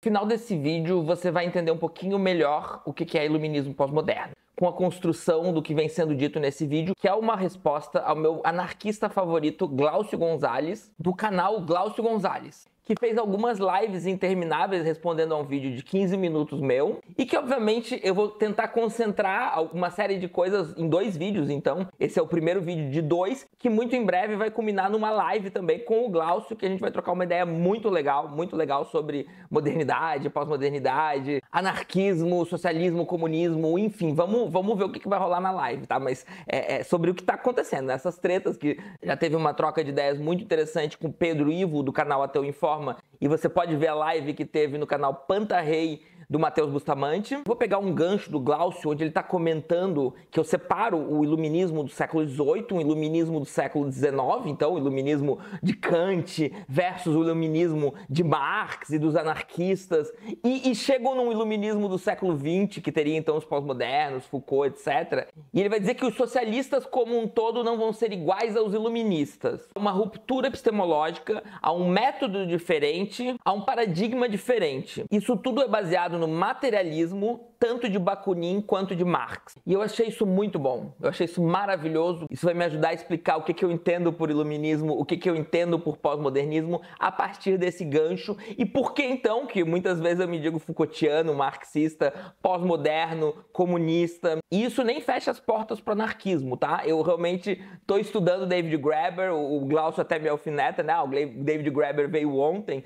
No final desse vídeo, você vai entender um pouquinho melhor o que é iluminismo pós-moderno, com a construção do que vem sendo dito nesse vídeo, que é uma resposta ao meu anarquista favorito, Glaucio Gonzalez, do canal Glaucio Gonzalez, que fez algumas lives intermináveis respondendo a um vídeo de 15 minutos meu, e que obviamente eu vou tentar concentrar uma série de coisas em 2 vídeos. Então esse é o primeiro vídeo de 2, que muito em breve vai culminar numa live também com o Glaucio, que a gente vai trocar uma ideia muito legal sobre modernidade, pós-modernidade, anarquismo, socialismo, comunismo, enfim, vamos ver o que vai rolar na live, tá? Mas é sobre o que tá acontecendo, essas tretas, que já teve uma troca de ideias muito interessante com o Pedro Ivo, do canal Ateu Informa, e você pode ver a live que teve no canal Pantarrey do Matheus Bustamante. Vou pegar um gancho do Glaucio, onde ele está comentando que eu separo o iluminismo do século XVIII, o iluminismo do século XIX, então o iluminismo de Kant versus o iluminismo de Marx e dos anarquistas, e chegam num iluminismo do século XX, que teria então os pós-modernos, Foucault, etc. E ele vai dizer que os socialistas como um todo não vão ser iguais aos iluministas. Uma ruptura epistemológica, a um método diferente, a um paradigma diferente. Isso tudo é baseado no materialismo, tanto de Bakunin quanto de Marx. E eu achei isso muito bom, eu achei isso maravilhoso. Isso vai me ajudar a explicar o que eu entendo por iluminismo, o que eu entendo por pós-modernismo a partir desse gancho, e por que então, que muitas vezes eu me digo Foucaultiano, marxista, pós-moderno, comunista. E isso nem fecha as portas para o anarquismo, tá? Eu realmente estou estudando David Graeber, o Glaucio até me alfineta, né? O David Graeber veio ontem,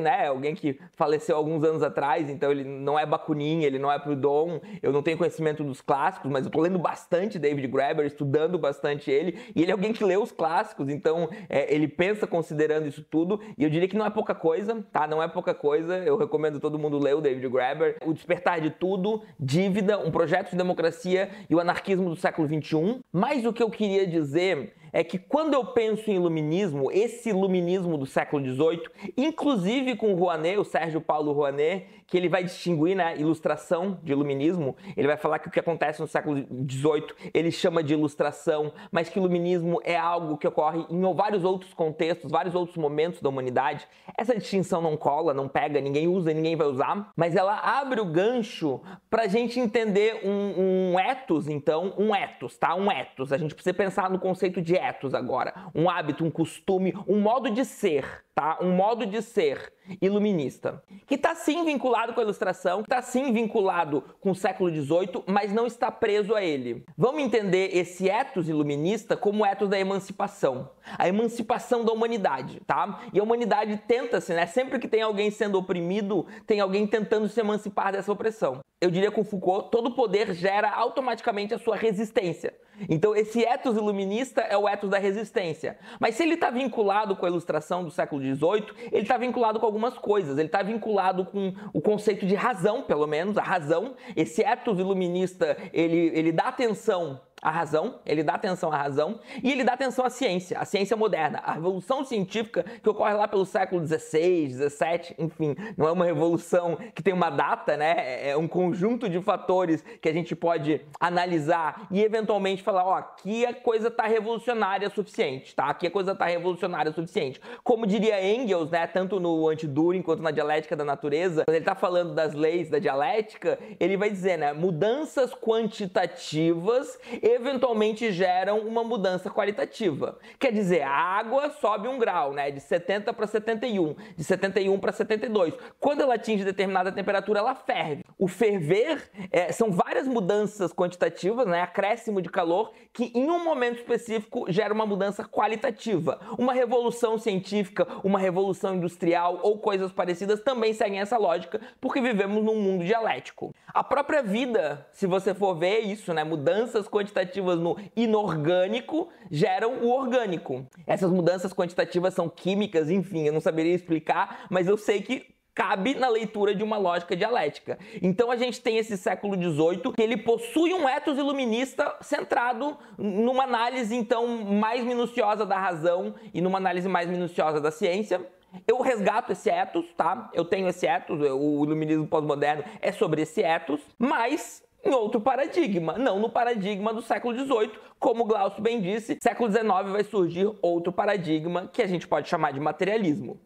né? Alguém que faleceu alguns anos atrás, então ele não é Bakunin, ele não é Proudhon, eu não tenho conhecimento dos clássicos, mas eu tô lendo bastante David Graeber, estudando bastante ele, e ele é alguém que lê os clássicos, então ele pensa considerando isso tudo, e eu diria que não é pouca coisa, tá? Não é pouca coisa, eu recomendo todo mundo ler o David Graeber. O Despertar de Tudo, Dívida, um projeto de democracia e o anarquismo do século XXI. Mas o que eu queria dizer é que quando eu penso em iluminismo, esse iluminismo do século XVIII, inclusive com o Rouanet, o Sérgio Paulo Rouanet, que ele vai distinguir, né, ilustração de iluminismo, ele vai falar que o que acontece no século XVIII ele chama de ilustração, mas que iluminismo é algo que ocorre em vários outros contextos, vários outros momentos da humanidade. Essa distinção não cola, não pega, ninguém usa e ninguém vai usar, mas ela abre o gancho pra gente entender um ethos, então, um ethos, tá? Um ethos. A gente precisa pensar no conceito de ethos agora. Um hábito, um costume, um modo de ser, tá? Um modo de ser iluminista, que está sim vinculado com a ilustração, que está sim vinculado com o século XVIII, mas não está preso a ele. Vamos entender esse ethos iluminista como o ethos da emancipação, a emancipação da humanidade, tá? E a humanidade tenta-se, né? Sempre que tem alguém sendo oprimido, tem alguém tentando se emancipar dessa opressão. Eu diria com Foucault, todo poder gera automaticamente a sua resistência. Então esse ethos iluminista é o ethos da resistência. Mas se ele está vinculado com a ilustração do século XVIII, ele está vinculado com algumas coisas. Ele está vinculado com o conceito de razão, pelo menos, a razão. Esse ethos iluminista, ele dá atenção à razão, ele dá atenção à razão, e ele dá atenção à ciência moderna, a revolução científica que ocorre lá pelo século XVI, XVII, enfim, não é uma revolução que tem uma data, né? É um conjunto de fatores que a gente pode analisar e eventualmente falar, ó, aqui a coisa tá revolucionária o suficiente, tá? Aqui a coisa tá revolucionária o suficiente. Como diria Engels, né, tanto no Anti-Düring quanto na Dialética da Natureza, quando ele tá falando das leis da dialética, ele vai dizer, né, mudanças quantitativas eventualmente geram uma mudança qualitativa. Quer dizer, a água sobe 1 grau, né? De 70 para 71, de 71 para 72. Quando ela atinge determinada temperatura, ela ferve. O ferver são várias mudanças quantitativas, né? Acréscimo de calor, que em um momento específico gera uma mudança qualitativa. Uma revolução científica, uma revolução industrial ou coisas parecidas também seguem essa lógica, porque vivemos num mundo dialético. A própria vida, se você for ver isso, né? Mudanças quantitativas no inorgânico geram o orgânico. Essas mudanças quantitativas são químicas, enfim, eu não saberia explicar, mas eu sei que cabe na leitura de uma lógica dialética. Então a gente tem esse século XVIII, que ele possui um ethos iluminista centrado numa análise então mais minuciosa da razão e numa análise mais minuciosa da ciência. Eu resgato esse ethos, tá? Eu tenho esse ethos, o iluminismo pós-moderno é sobre esse ethos, mas em outro paradigma, não no paradigma do século XVIII, como Glaucio bem disse, século XIX vai surgir outro paradigma que a gente pode chamar de materialismo.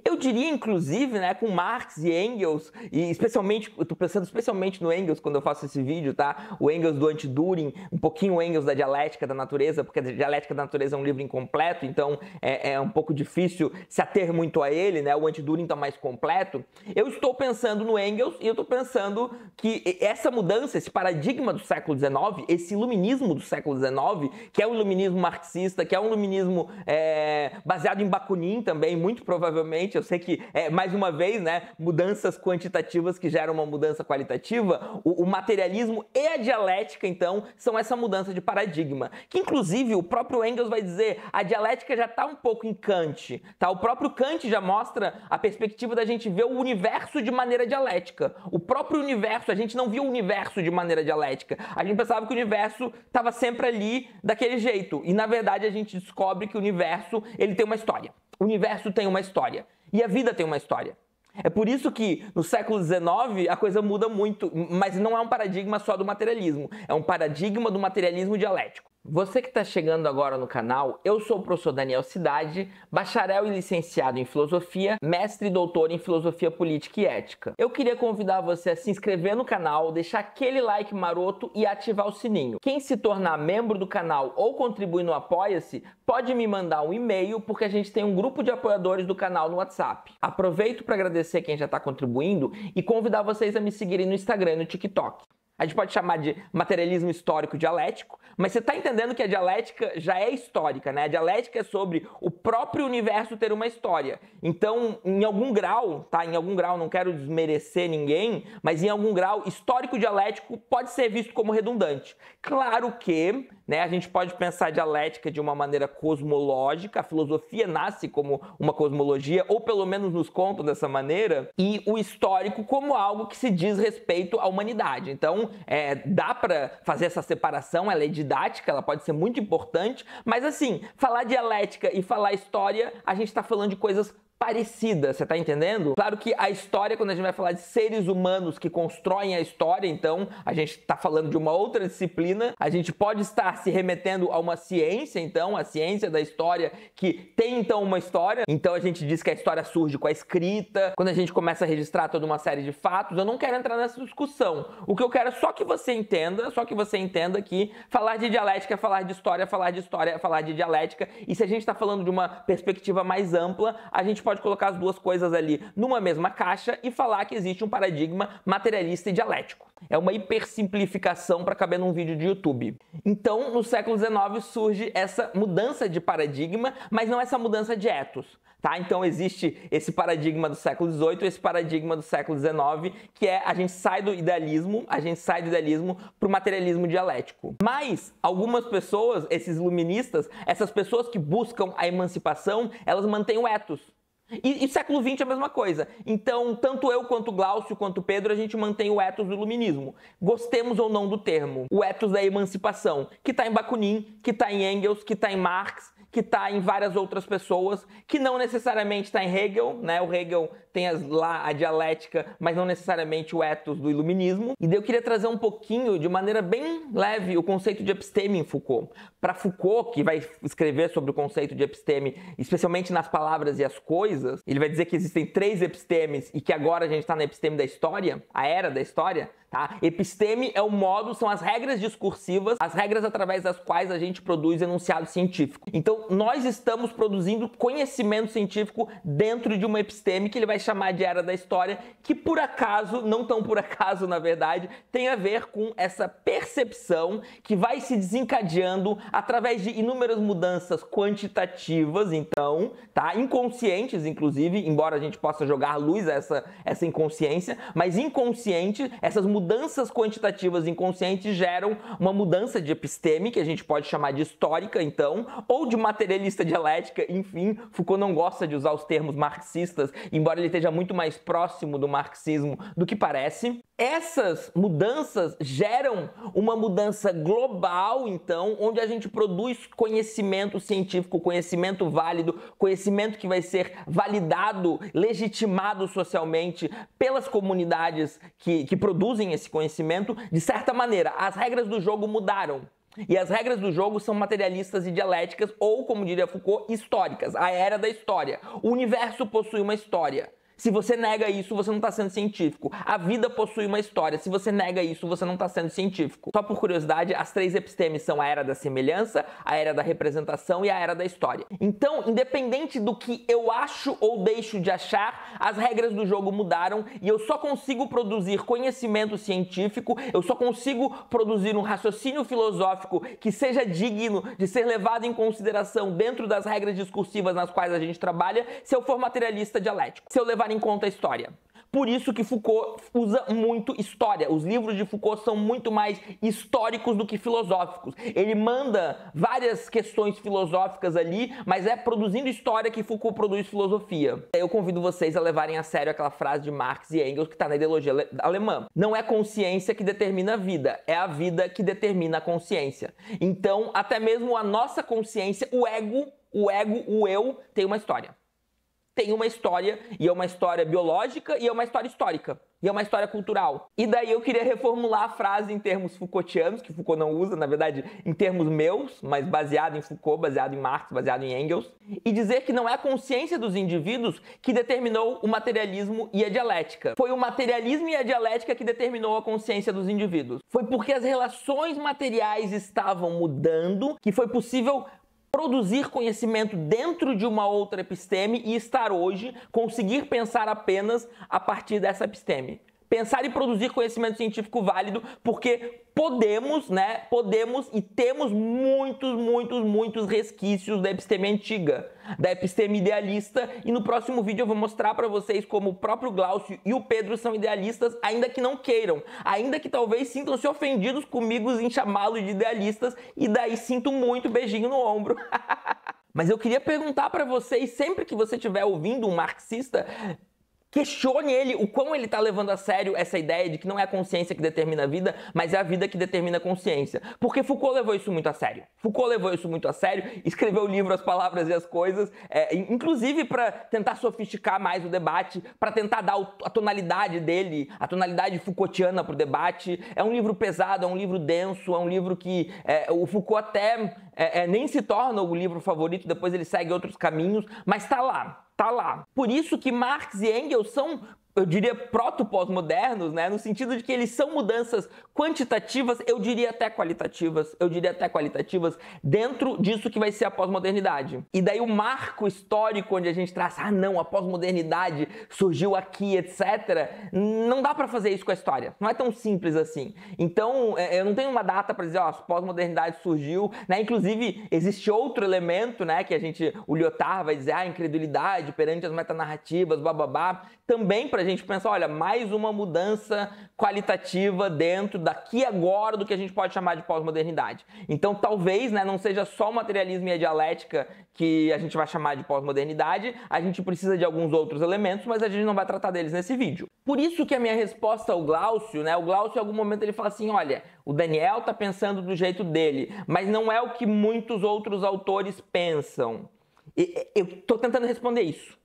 Eu diria, inclusive, né, com Marx e Engels, e especialmente, eu tô pensando especialmente no Engels quando eu faço esse vídeo, tá? O Engels do Anti-Düring, um pouquinho o Engels da Dialética da Natureza, porque a Dialética da Natureza é um livro incompleto, então é um pouco difícil se ater muito a ele, né? O Anti-Düring tá mais completo. Eu estou pensando no Engels e eu estou pensando que essa mudança, esse paradigma do século XIX, esse iluminismo do século XIX, que é o iluminismo marxista, que é um iluminismo baseado em Bakunin também, muito provavelmente. Eu sei que, mais uma vez, né, mudanças quantitativas que geram uma mudança qualitativa, o materialismo e a dialética, então, são essa mudança de paradigma. Que, inclusive, o próprio Engels vai dizer, a dialética já está um pouco em Kant, tá? O próprio Kant já mostra a perspectiva da gente ver o universo de maneira dialética. O próprio universo, a gente não viu o universo de maneira dialética. A gente pensava que o universo estava sempre ali daquele jeito. E, na verdade, a gente descobre que o universo, ele tem uma história. O universo tem uma história. E a vida tem uma história. É por isso que no século XIX a coisa muda muito, mas não é um paradigma só do materialismo, é um paradigma do materialismo dialético. Você que está chegando agora no canal, eu sou o professor Daniel Cidade, bacharel e licenciado em filosofia, mestre e doutor em filosofia política e ética. Eu queria convidar você a se inscrever no canal, deixar aquele like maroto e ativar o sininho. Quem se tornar membro do canal ou contribuir no Apoia-se, pode me mandar um e-mail, porque a gente tem um grupo de apoiadores do canal no WhatsApp. Aproveito para agradecer quem já está contribuindo e convidar vocês a me seguirem no Instagram e no TikTok. A gente pode chamar de materialismo histórico dialético, mas você está entendendo que a dialética já é histórica, né? A dialética é sobre o próprio universo ter uma história. Então, em algum grau, tá? Em algum grau, não quero desmerecer ninguém, mas em algum grau, histórico dialético pode ser visto como redundante. Claro que, né, a gente pode pensar a dialética de uma maneira cosmológica, a filosofia nasce como uma cosmologia, ou pelo menos nos contam dessa maneira, e o histórico como algo que se diz respeito à humanidade. Então, dá para fazer essa separação, ela é didática, ela pode ser muito importante, mas assim, falar dialética e falar história, a gente está falando de coisas parecida, você tá entendendo? Claro que a história, quando a gente vai falar de seres humanos que constroem a história, então a gente tá falando de uma outra disciplina, a gente pode estar se remetendo a uma ciência, então, a ciência da história, que tem então uma história, então a gente diz que a história surge com a escrita, quando a gente começa a registrar toda uma série de fatos. Eu não quero entrar nessa discussão, o que eu quero é só que você entenda que falar de dialética é falar de história é falar de dialética, e se a gente tá falando de uma perspectiva mais ampla, a gente pode colocar as duas coisas ali numa mesma caixa e falar que existe um paradigma materialista e dialético. É uma hipersimplificação para caber num vídeo de YouTube. Então, no século XIX surge essa mudança de paradigma, mas não essa mudança de ethos. Tá? Então existe esse paradigma do século XVIII, esse paradigma do século XIX, que é a gente sai do idealismo para o materialismo dialético. Mas algumas pessoas, esses iluministas, essas pessoas que buscam a emancipação, elas mantêm o ethos. E século XX é a mesma coisa. Então, tanto eu, quanto Glaucio, quanto Pedro, a gente mantém o ethos do iluminismo. Gostemos ou não do termo. O ethos da emancipação, que está em Bakunin, que está em Engels, que está em Marx, que está em várias outras pessoas, que não necessariamente está em Hegel, né? O Hegel tem lá a dialética, mas não necessariamente o ethos do iluminismo. E daí eu queria trazer um pouquinho, de maneira bem leve, o conceito de episteme em Foucault. Para Foucault, que vai escrever sobre o conceito de episteme, especialmente nas palavras e as coisas, ele vai dizer que existem 3 epistemes e que agora a gente está na episteme da história, a era da história. Tá? Episteme é o modo, são as regras discursivas, as regras através das quais a gente produz enunciado científico. Então, nós estamos produzindo conhecimento científico dentro de uma episteme que ele vai chamar de era da história, que por acaso, não tão por acaso na verdade, tem a ver com essa percepção que vai se desencadeando através de inúmeras mudanças quantitativas, então, tá? Inconscientes, inclusive, embora a gente possa jogar luz a essa inconsciência, mas inconsciente, essas mudanças quantitativas inconscientes geram uma mudança de episteme, que a gente pode chamar de histórica, então, ou de materialista dialética, enfim, Foucault não gosta de usar os termos marxistas, embora ele esteja muito mais próximo do marxismo do que parece. Essas mudanças geram uma mudança global, então, onde a gente produz conhecimento científico, conhecimento válido, conhecimento que vai ser validado, legitimado socialmente pelas comunidades que produzem esse conhecimento. De certa maneira, as regras do jogo mudaram. E as regras do jogo são materialistas e dialéticas, ou, como diria Foucault, históricas, a era da história. O universo possui uma história. Se você nega isso, você não está sendo científico. A vida possui uma história. Se você nega isso, você não está sendo científico. Só por curiosidade, as 3 epistemes são a era da semelhança, a era da representação e a era da história. Então, independente do que eu acho ou deixo de achar, as regras do jogo mudaram e eu só consigo produzir conhecimento científico, eu só consigo produzir um raciocínio filosófico que seja digno de ser levado em consideração dentro das regras discursivas nas quais a gente trabalha, se eu for materialista dialético. Se eu levar em conta a história. Por isso que Foucault usa muito história. Os livros de Foucault são muito mais históricos do que filosóficos. Ele manda várias questões filosóficas ali, mas é produzindo história que Foucault produz filosofia. Eu convido vocês a levarem a sério aquela frase de Marx e Engels que está na ideologia alemã. Não é consciência que determina a vida, é a vida que determina a consciência. Então, até mesmo a nossa consciência, o eu, tem uma história. Tem uma história, e é uma história biológica, e é uma história histórica, e é uma história cultural. E daí eu queria reformular a frase em termos Foucaultianos, que Foucault não usa, na verdade, em termos meus, mas baseado em Foucault, baseado em Marx, baseado em Engels, e dizer que não é a consciência dos indivíduos que determinou o materialismo e a dialética. Foi o materialismo e a dialética que determinou a consciência dos indivíduos. Foi porque as relações materiais estavam mudando que foi possível produzir conhecimento dentro de uma outra episteme e estar hoje, conseguir pensar apenas a partir dessa episteme. Pensar e produzir conhecimento científico válido, porque podemos e temos muitos resquícios da episteme antiga, da episteme idealista, e no próximo vídeo eu vou mostrar para vocês como o próprio Glaucio e o Pedro são idealistas, ainda que não queiram, ainda que talvez sintam-se ofendidos comigo em chamá-los de idealistas, e daí sinto muito beijinho no ombro. Mas eu queria perguntar para vocês, sempre que você estiver ouvindo um marxista, questione ele, o quão ele está levando a sério essa ideia de que não é a consciência que determina a vida, mas é a vida que determina a consciência. Porque Foucault levou isso muito a sério. Foucault levou isso muito a sério, escreveu o livro As Palavras e as Coisas, inclusive para tentar sofisticar mais o debate, para tentar dar a tonalidade dele, a tonalidade Foucaultiana para o debate. É um livro pesado, é um livro denso, é um livro que o Foucault até nem se torna o livro favorito, depois ele segue outros caminhos, mas está lá. Tá lá. Por isso que Marx e Engels são, eu diria, proto-pós-modernos, né? No sentido de que eles são mudanças quantitativas, eu diria até qualitativas, dentro disso que vai ser a pós-modernidade. E daí o marco histórico onde a gente traça, não, a pós-modernidade surgiu aqui, etc. Não dá para fazer isso com a história. Não é tão simples assim. Então, eu não tenho uma data para dizer, ó, a pós-modernidade surgiu, né? Inclusive, existe outro elemento, né, que o Lyotard vai dizer, a incredulidade perante as metanarrativas, bababá, também pra gente pensar, olha, mais uma mudança qualitativa dentro daqui agora do que a gente pode chamar de pós-modernidade. Então, talvez, né, não seja só o materialismo e a dialética que a gente vai chamar de pós-modernidade, a gente precisa de alguns outros elementos, mas a gente não vai tratar deles nesse vídeo. Por isso que a minha resposta ao Glaucio, né, o Glaucio em algum momento ele fala assim, olha, o Daniel tá pensando do jeito dele, mas não é o que muitos outros autores pensam. Eu tô tentando responder isso.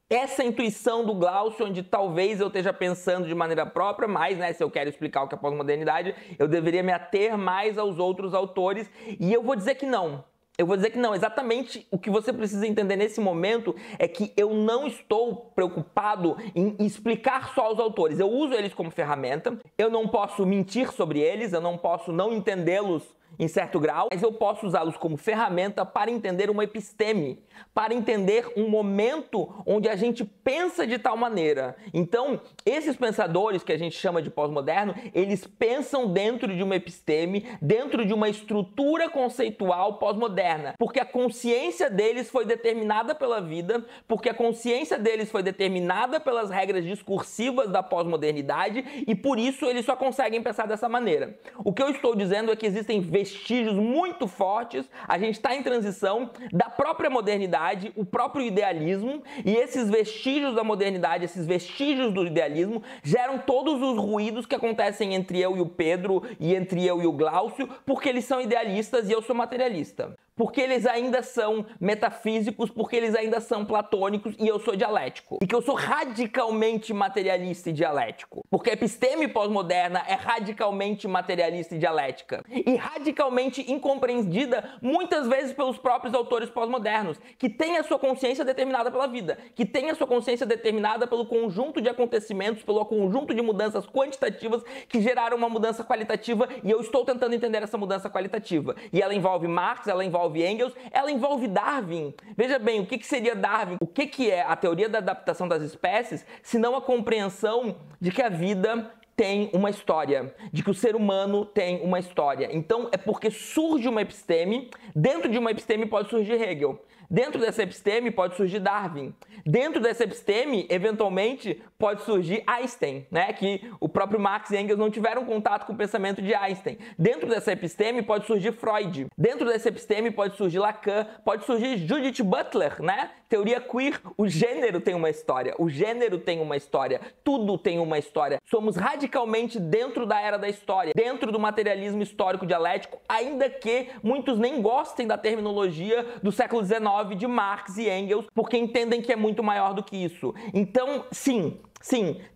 Essa intuição do Glaucio, onde talvez eu esteja pensando de maneira própria, mas, né, se eu quero explicar o que é pós-modernidade, eu deveria me ater mais aos outros autores, e eu vou dizer que não. Eu vou dizer que não. Exatamente o que você precisa entender nesse momento é que eu não estou preocupado em explicar só os autores. Eu uso eles como ferramenta, eu não posso mentir sobre eles, eu não posso não entendê-los em certo grau, mas eu posso usá-los como ferramenta para entender uma episteme, para entender um momento onde a gente pensa de tal maneira. Então, esses pensadores que a gente chama de pós-moderno, eles pensam dentro de uma episteme, dentro de uma estrutura conceitual pós-moderna, porque a consciência deles foi determinada pela vida, porque a consciência deles foi determinada pelas regras discursivas da pós-modernidade e por isso eles só conseguem pensar dessa maneira. O que eu estou dizendo é que existem vestígios muito fortes, a gente está em transição da própria modernidade, o próprio idealismo, e esses vestígios da modernidade, esses vestígios do idealismo, geram todos os ruídos que acontecem entre eu e o Pedro, e entre eu e o Glaucio, porque eles são idealistas e eu sou materialista. porque eles ainda são metafísicos, porque eles ainda são platônicos e eu sou dialético. E que eu sou radicalmente materialista e dialético. Porque a episteme pós-moderna é radicalmente materialista e dialética. E radicalmente incompreendida muitas vezes pelos próprios autores pós-modernos, que têm a sua consciência determinada pela vida, que têm a sua consciência determinada pelo conjunto de acontecimentos, pelo conjunto de mudanças quantitativas que geraram uma mudança qualitativa, e eu estou tentando entender essa mudança qualitativa. E ela envolve Marx, ela envolve Engels, ela envolve Darwin. Veja bem, o que seria Darwin? O que é a teoria da adaptação das espécies, se não a compreensão de que a vida tem uma história, de que o ser humano tem uma história. Então é porque surge uma episteme, dentro de uma episteme pode surgir Hegel. Dentro dessa episteme pode surgir Darwin. Dentro dessa episteme, eventualmente, pode surgir Einstein, né? Que o próprio Marx e Engels não tiveram contato com o pensamento de Einstein. Dentro dessa episteme pode surgir Freud. Dentro dessa episteme pode surgir Lacan, pode surgir Judith Butler, né? Teoria queer. O gênero tem uma história. O gênero tem uma história. Tudo tem uma história. Somos radicalmente dentro da era da história, dentro do materialismo histórico dialético, ainda que muitos nem gostem da terminologia do século XIX de Marx e Engels, porque entendem que é muito maior do que isso. Então, sim,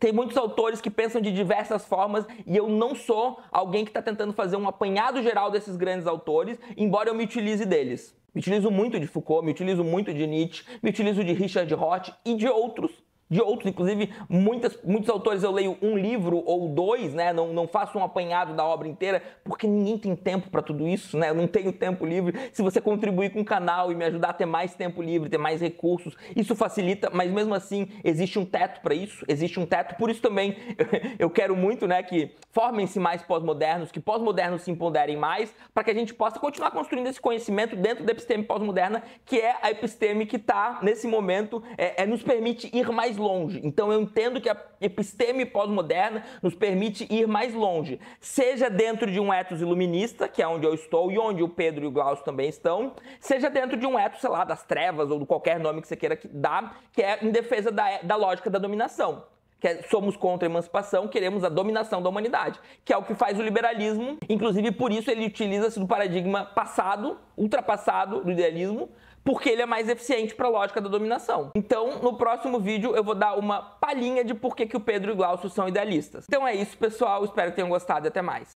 tem muitos autores que pensam de diversas formas e eu não sou alguém que está tentando fazer um apanhado geral desses grandes autores, embora eu me utilize deles. Me utilizo muito de Foucault, me utilizo muito de Nietzsche, me utilizo de Richard Roth e de outros, inclusive muitos autores eu leio um livro ou dois, né? Não faço um apanhado da obra inteira, porque ninguém tem tempo para tudo isso, né? Eu não tenho tempo livre. Se você contribuir com o canal e me ajudar a ter mais tempo livre, ter mais recursos, isso facilita, mas mesmo assim existe um teto para isso, existe um teto. Por isso também eu quero muito, né, que formem-se mais pós-modernos, que pós-modernos se empoderem mais, para que a gente possa continuar construindo esse conhecimento dentro da episteme pós-moderna, que é a episteme que está, nesse momento, nos permite ir mais longe. Então eu entendo que a episteme pós-moderna nos permite ir mais longe, seja dentro de um ethos iluminista, que é onde eu estou e onde o Pedro e o Glaucio também estão, seja dentro de um ethos, sei lá, das trevas ou de qualquer nome que você queira dar, que é em defesa da lógica da dominação. Somos contra a emancipação, queremos a dominação da humanidade, que é o que faz o liberalismo. Inclusive, por isso ele utiliza-se do paradigma passado, ultrapassado do idealismo, porque ele é mais eficiente para a lógica da dominação. Então, no próximo vídeo, eu vou dar uma palhinha de por que o Pedro e o Glaucio são idealistas. Então é isso, pessoal. Espero que tenham gostado e até mais.